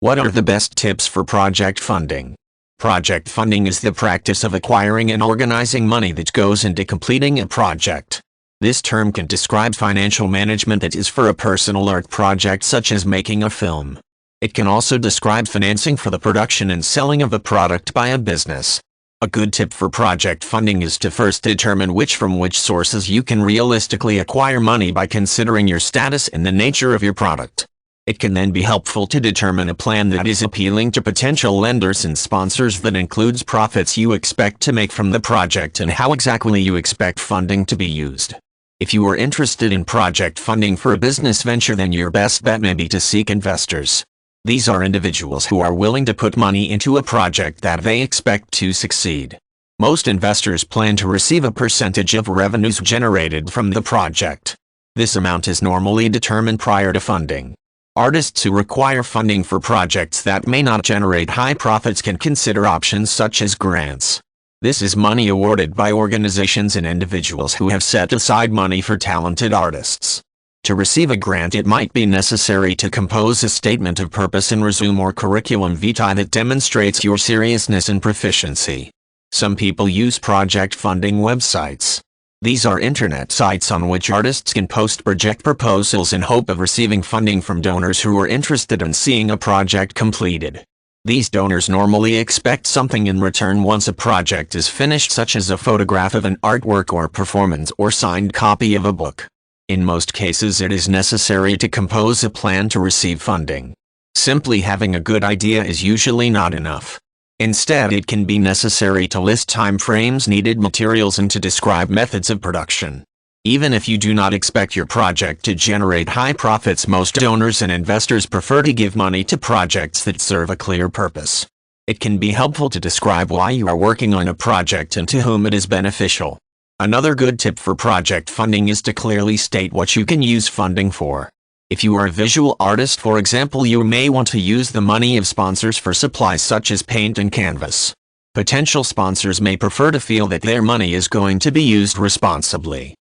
What are the best tips for project funding? Project funding is the practice of acquiring and organizing money that goes into completing a project. This term can describe financial management that is for a personal art project such as making a film. It can also describe financing for the production and selling of a product by a business. A good tip for project funding is to first determine which sources you can realistically acquire money by considering your status and the nature of your product. It can then be helpful to determine a plan that is appealing to potential lenders and sponsors that includes profits you expect to make from the project and how exactly you expect funding to be used. If you are interested in project funding for a business venture, then your best bet may be to seek investors. These are individuals who are willing to put money into a project that they expect to succeed. Most investors plan to receive a percentage of revenues generated from the project. This amount is normally determined prior to funding. Artists who require funding for projects that may not generate high profits can consider options such as grants. This is money awarded by organizations and individuals who have set aside money for talented artists. To receive a grant, it might be necessary to compose a statement of purpose and resume or curriculum vitae that demonstrates your seriousness and proficiency. Some people use project funding websites. These are internet sites on which artists can post project proposals in hope of receiving funding from donors who are interested in seeing a project completed. These donors normally expect something in return once a project is finished, such as a photograph of an artwork or performance or signed copy of a book. In most cases, it is necessary to compose a plan to receive funding. Simply having a good idea is usually not enough. Instead, it can be necessary to list time frames, needed materials, and to describe methods of production. Even if you do not expect your project to generate high profits, most donors and investors prefer to give money to projects that serve a clear purpose. It can be helpful to describe why you are working on a project and to whom it is beneficial. Another good tip for project funding is to clearly state what you can use funding for. If you are a visual artist, for example, you may want to use the money of sponsors for supplies such as paint and canvas. Potential sponsors may prefer to feel that their money is going to be used responsibly.